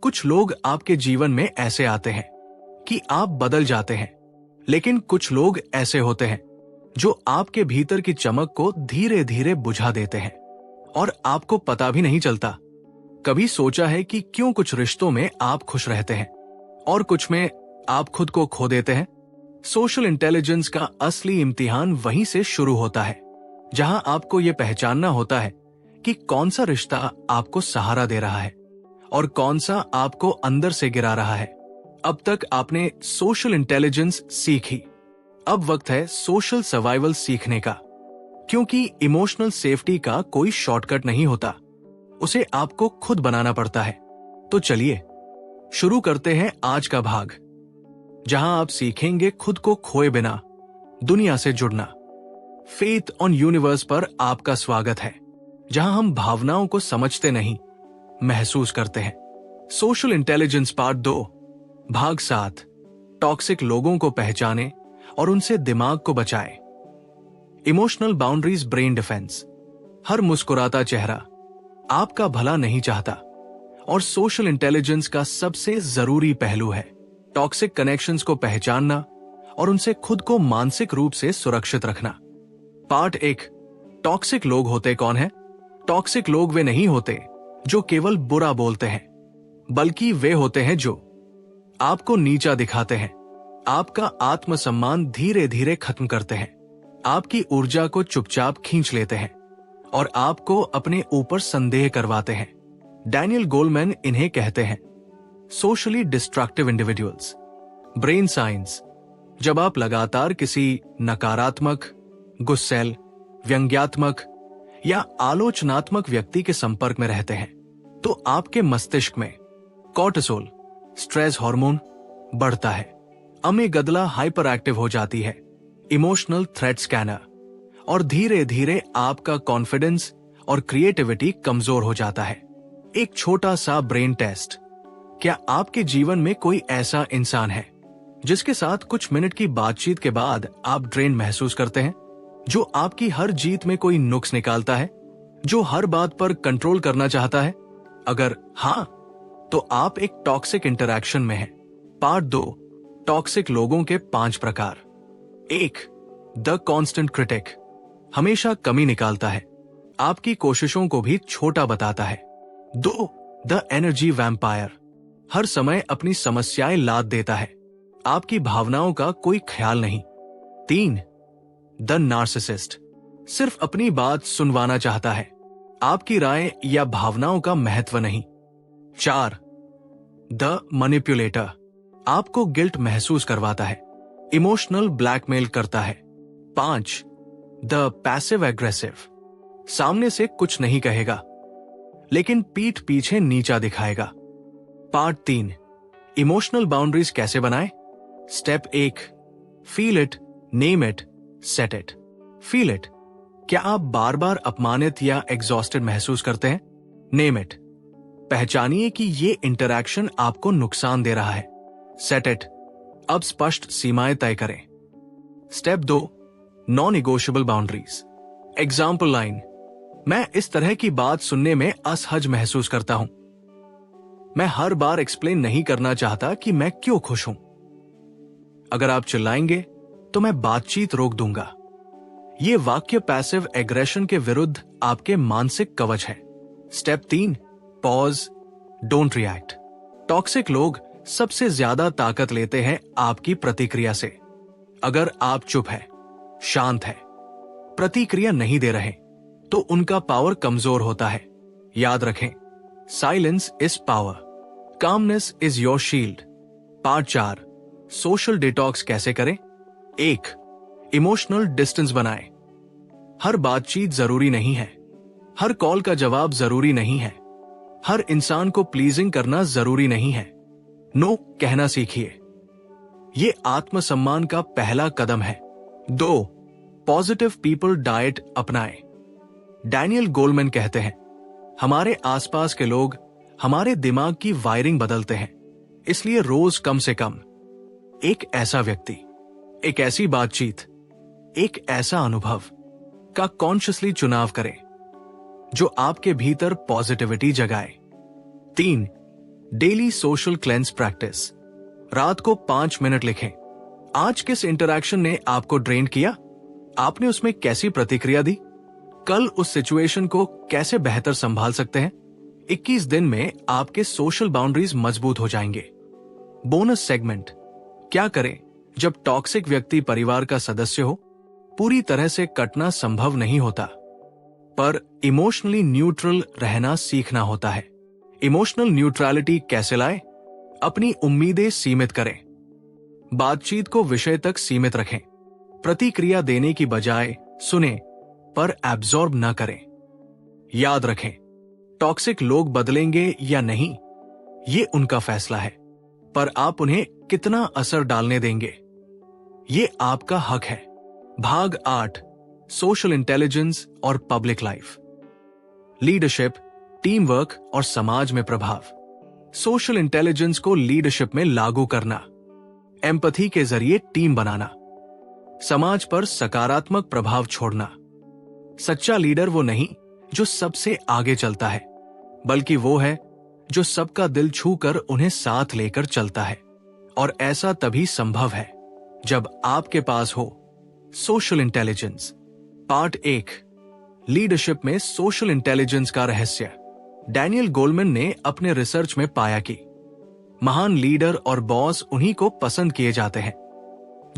कुछ लोग आपके जीवन में ऐसे आते हैं कि आप बदल जाते हैं, लेकिन कुछ लोग ऐसे होते हैं जो आपके भीतर की चमक को धीरे धीरे बुझा देते हैं और आपको पता भी नहीं चलता। कभी सोचा है कि क्यों कुछ रिश्तों में आप खुश रहते हैं और कुछ में आप खुद को खो देते हैं? सोशल इंटेलिजेंस का असली इम्तिहान वहीं से शुरू होता है, जहां आपको यह पहचानना होता है कि कौन सा रिश्ता आपको सहारा दे रहा है और कौन सा आपको अंदर से गिरा रहा है। अब तक आपने सोशल इंटेलिजेंस सीखी, अब वक्त है सोशल सर्वाइवल सीखने का, क्योंकि इमोशनल सेफ्टी का कोई शॉर्टकट नहीं होता, उसे आपको खुद बनाना पड़ता है। तो चलिए शुरू करते हैं आज का भाग, जहां आप सीखेंगे खुद को खोए बिना दुनिया से जुड़ना। फेथ ऑन यूनिवर्स पर आपका स्वागत है, जहां हम भावनाओं को समझते नहीं, महसूस करते हैं। सोशल इंटेलिजेंस पार्ट 2, भाग 7, टॉक्सिक लोगों को पहचाने और उनसे दिमाग को बचाए। Emotional boundaries brain defence. हर मुस्कुराता चेहरा आपका भला नहीं चाहता, और सोशल इंटेलिजेंस का सबसे जरूरी पहलू है टॉक्सिक कनेक्शंस को पहचानना और उनसे खुद को मानसिक रूप से सुरक्षित रखना। पार्ट 1, टॉक्सिक लोग होते कौन है? टॉक्सिक लोग वे नहीं होते जो केवल बुरा बोलते हैं, बल्कि वे होते हैं जो आपको नीचा दिखाते हैं, आपका आत्मसम्मान धीरे धीरे खत्म करते हैं, आपकी ऊर्जा को चुपचाप खींच लेते हैं और आपको अपने ऊपर संदेह करवाते हैं। डैनियल गोलमैन इन्हें कहते हैं socially destructive individuals. Brain science. जब आप लगातार किसी नकारात्मक, गुस्सैल, व्यंग्यात्मक या आलोचनात्मक व्यक्ति के संपर्क में रहते हैं, तो आपके मस्तिष्क में कॉर्टिसोल, स्ट्रेस हार्मोन, बढ़ता है। अमीगडाला हाइपर एक्टिव हो जाती है, इमोशनल थ्रेट स्कैनर, और धीरे धीरे आपका कॉन्फिडेंस और क्रिएटिविटी कमजोर हो जाता है। एक छोटा सा ब्रेन टेस्ट। क्या आपके जीवन में कोई ऐसा इंसान है जिसके साथ कुछ मिनट की बातचीत के बाद आप ड्रेन महसूस करते हैं, जो आपकी हर जीत में कोई नुक्स निकालता है, जो हर बात पर कंट्रोल करना चाहता है? अगर हाँ, तो आप एक टॉक्सिक इंटरैक्शन में हैं। पार्ट 2, टॉक्सिक लोगों के 5 प्रकार। 1, द कांस्टेंट क्रिटिक। हमेशा कमी निकालता है, आपकी कोशिशों को भी छोटा बताता है। 2, द एनर्जी वैम्पायर। हर समय अपनी समस्याएं लाद देता है, आपकी भावनाओं का कोई ख्याल नहीं। 3, द नार्सिसिस्ट। सिर्फ अपनी बात सुनवाना चाहता है, आपकी राय या भावनाओं का महत्व नहीं। 4, द मैनिपुलेटर। आपको गिल्ट महसूस करवाता है, इमोशनल ब्लैकमेल करता है। 5, द पैसिव एग्रेसिव। सामने से कुछ नहीं कहेगा, लेकिन पीठ पीछे नीचा दिखाएगा। पार्ट 3, इमोशनल बाउंड्रीज कैसे बनाएं? Step 1, feel it, name it, set it. Feel it. क्या आप बार बार अपमानित या एग्जॉस्टेड महसूस करते हैं? Name it. पहचानिए कि ये इंटरैक्शन आपको नुकसान दे रहा है। Set it. अब स्पष्ट सीमाएं तय करें। Step 2, non negotiable boundaries. Example line. मैं इस तरह की बात सुनने में असहज महसूस करता हूं। मैं हर बार एक्सप्लेन नहीं करना चाहता कि मैं क्यों खुश हूं। अगर आप चिल्लाएंगे तो मैं बातचीत रोक दूंगा। ये वाक्य पैसिव एग्रेशन के विरुद्ध आपके मानसिक कवच है। Step 3, pause, don't react. Toxic लोग सबसे ज्यादा ताकत लेते हैं आपकी प्रतिक्रिया से। अगर आप चुप है, शांत है, प्रतिक्रिया नहीं दे रहे, तो उनका पावर कमजोर होता है। याद रखें, silence is power, calmness is your shield. Part 4, social detox कैसे करें? 1, इमोशनल डिस्टेंस बनाएं। हर बातचीत जरूरी नहीं है, हर कॉल का जवाब जरूरी नहीं है, हर इंसान को प्लीजिंग करना जरूरी नहीं है। नो कहना सीखिए, ये आत्मसम्मान का पहला कदम है। 2, पॉजिटिव पीपल डाइट अपनाएं। डैनियल गोलमैन कहते हैं, हमारे आसपास के लोग हमारे दिमाग की वायरिंग बदलते हैं, इसलिए रोज कम से कम एक ऐसा व्यक्ति, एक ऐसी बातचीत, एक ऐसा अनुभव का कॉन्शियसली चुनाव करें जो आपके भीतर पॉजिटिविटी जगाए। 3, डेली सोशल क्लेंस प्रैक्टिस। रात को 5 मिनट लिखें। आज किस इंटरैक्शन ने आपको ड्रेन किया? आपने उसमें कैसी प्रतिक्रिया दी? कल उस सिचुएशन को कैसे बेहतर संभाल सकते हैं? 21 दिन में आपके सोशल बाउंड्रीज मजबूत हो जाएंगे। Bonus segment. क्या करें जब टॉक्सिक व्यक्ति परिवार का सदस्य हो? पूरी तरह से कटना संभव नहीं होता, पर इमोशनली न्यूट्रल रहना सीखना होता है। इमोशनल न्यूट्रलिटी कैसे लाएं? अपनी उम्मीदें सीमित करें। बातचीत को विषय तक सीमित रखें। प्रतिक्रिया देने की बजाय सुनें, पर एब्जॉर्ब न करें। याद रखें, टॉक्सिक लोग बदलेंगे या नहीं, ये उनका फैसला है, पर आप उन्हें कितना असर डालने देंगे, ये आपका हक है। भाग 8, सोशल इंटेलिजेंस और public life. Leadership, team work और समाज में प्रभाव। सोशल इंटेलिजेंस को लीडरशिप में लागू करना, एम्पैथी के जरिए टीम बनाना, समाज पर सकारात्मक प्रभाव छोड़ना। सच्चा लीडर वो नहीं जो सबसे आगे चलता है, बल्कि वो है जो सबका दिल छूकर उन्हें साथ लेकर चलता है। और ऐसा तभी संभव है जब आपके पास हो सोशल इंटेलिजेंस। पार्ट 1, लीडरशिप में सोशल इंटेलिजेंस का रहस्य। डैनियल गोलमैन ने अपने रिसर्च में पाया कि महान लीडर और बॉस उन्हीं को पसंद किए जाते हैं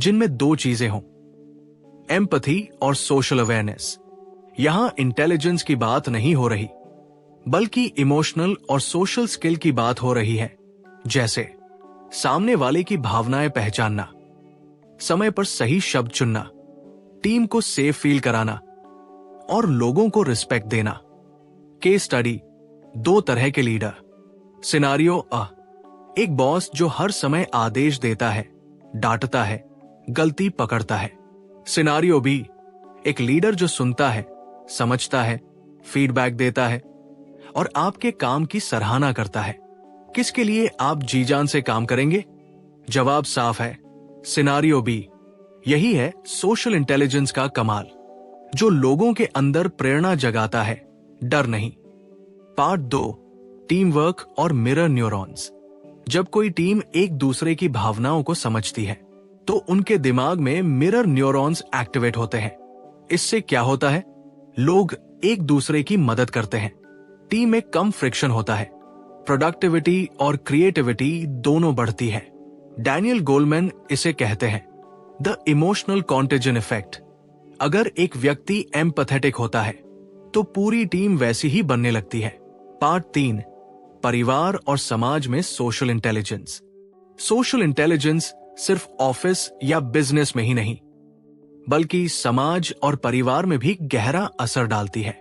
जिनमें 2 चीजें हों, एम्पैथी और सोशल अवेयरनेस। यहां इंटेलिजेंस की बात नहीं हो रही, बल्कि इमोशनल और सोशल स्किल की बात हो रही है, जैसे सामने वाले की भावनाएं पहचानना, समय पर सही शब्द चुनना, टीम को सेफ फील कराना और लोगों को रिस्पेक्ट देना। केस स्टडी, 2 तरह के लीडर। सिनारियो अ, एक बॉस जो हर समय आदेश देता है, डांटता है, गलती पकड़ता है। सिनारियो बी, एक लीडर जो सुनता है, समझता है, फीडबैक देता है और आपके काम की सराहना करता है। किसके लिए आप जी जान से काम करेंगे? जवाब साफ है, सिनारियो बी। यही है सोशल इंटेलिजेंस का कमाल, जो लोगों के अंदर प्रेरणा जगाता है, डर नहीं। पार्ट 2, टीम वर्क और मिरर न्यूरॉन्स। जब कोई टीम एक दूसरे की भावनाओं को समझती है, तो उनके दिमाग में मिरर न्यूरॉन्स एक्टिवेट होते हैं। इससे क्या होता है? लोग एक दूसरे की मदद करते हैं, टीम में कम फ्रिक्शन होता है, प्रोडक्टिविटी और क्रिएटिविटी दोनों बढ़ती है। डैनियल गोलमैन इसे कहते हैं द इमोशनल कॉन्टेजन इफेक्ट। अगर एक व्यक्ति एम्पैथेटिक होता है, तो पूरी टीम वैसी ही बनने लगती है। पार्ट 3, परिवार और समाज में सोशल इंटेलिजेंस। सोशल इंटेलिजेंस सिर्फ ऑफिस या बिजनेस में ही नहीं, बल्कि समाज और परिवार में भी गहरा असर डालती है।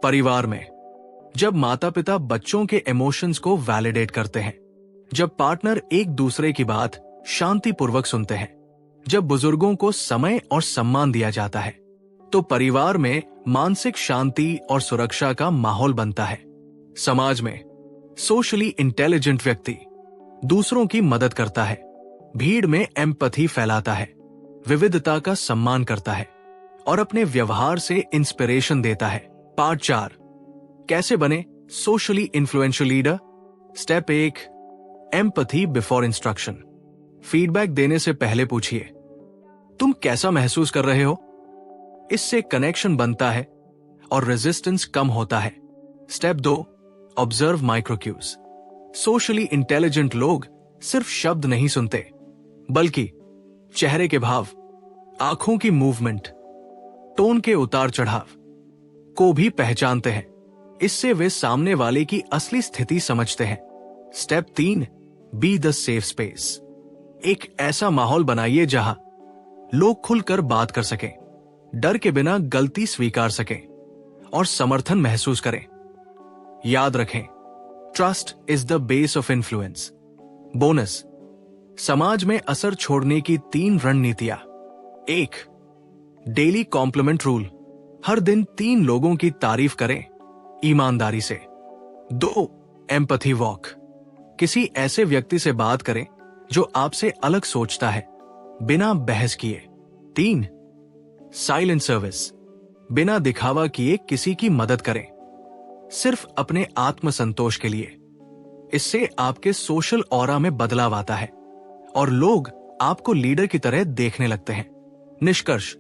परिवार में, जब माता पिता बच्चों के इमोशंस को वैलिडेट करते हैं, जब पार्टनर एक दूसरे की बात शांतिपूर्वक सुनते हैं, जब बुजुर्गों को समय और सम्मान दिया जाता है, तो परिवार में मानसिक शांति और सुरक्षा का माहौल बनता है। समाज में, सोशली इंटेलिजेंट व्यक्ति दूसरों की मदद करता है, भीड़ में एम्पैथी फैलाता है, विविधता का सम्मान करता है और अपने व्यवहार से इंस्पिरेशन देता है। पार्ट 4, कैसे बने socially influential leader. Step 1, empathy before instruction. Feedback देने से पहले पूछिए, तुम कैसा महसूस कर रहे हो? इससे कनेक्शन बनता है और रेजिस्टेंस कम होता है। Step 2, observe microcues. Socially intelligent लोग सिर्फ शब्द नहीं सुनते, बल्कि चेहरे के भाव, आंखों की मूवमेंट, टोन के उतार चढ़ाव को भी पहचानते हैं। इससे वे सामने वाले की असली स्थिति समझते हैं। Step 3, be the safe space. एक ऐसा माहौल बनाइए जहां लोग खुलकर बात कर सकें, डर के बिना गलती स्वीकार सकें और समर्थन महसूस करें। याद रखें, trust is the base of influence. Bonus, समाज में असर छोड़ने की 3 रणनीतियां। 1, डेली कॉम्प्लीमेंट रूल। हर दिन 3 लोगों की तारीफ करें ईमानदारी से। 2, एम्पैथी वॉक। किसी ऐसे व्यक्ति से बात करें जो आपसे अलग सोचता है, बिना बहस किए। 3, साइलेंट सर्विस। बिना दिखावा किए किसी की मदद करें, सिर्फ अपने आत्मसंतोष के लिए। इससे आपके सोशल ऑरा में बदलाव आता है और लोग आपको लीडर की तरह देखने लगते हैं। निष्कर्ष,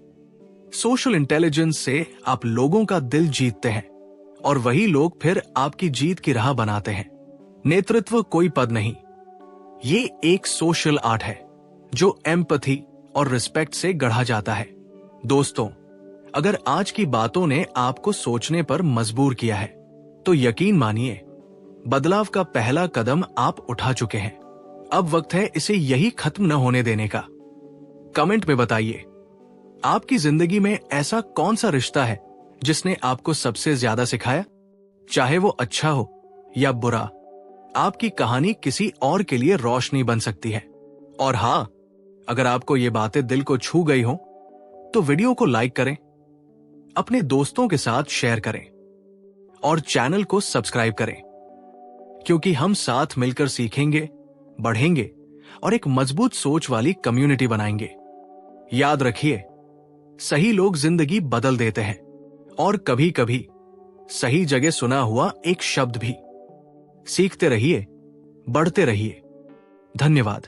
सोशल इंटेलिजेंस से आप लोगों का दिल जीतते हैं और वही लोग फिर आपकी जीत की राह बनाते हैं। नेतृत्व कोई पद नहीं, ये एक सोशल आर्ट है जो एम्पैथी और रिस्पेक्ट से गढ़ा जाता है। दोस्तों, अगर आज की बातों ने आपको सोचने पर मजबूर किया है तो यकीन मानिए बदलाव का पहला कदम आप उठा चुके हैं। अब वक्त है इसे यही खत्म न होने देने का। कमेंट में बताइए, आपकी जिंदगी में ऐसा कौन सा रिश्ता है जिसने आपको सबसे ज्यादा सिखाया? चाहे वो अच्छा हो या बुरा, आपकी कहानी किसी और के लिए रोशनी बन सकती है। और हाँ, अगर आपको ये बातें दिल को छू गई हो तो वीडियो को लाइक करें, अपने दोस्तों के साथ शेयर करें और चैनल को सब्सक्राइब करें, क्योंकि हम साथ मिलकर सीखेंगे, बढ़ेंगे और एक मजबूत सोच वाली कम्युनिटी बनाएंगे। याद रखिए, सही लोग जिंदगी बदल देते हैं और कभी कभी सही जगह सुना हुआ एक शब्द भी। सीखते रहिए, बढ़ते रहिए। धन्यवाद।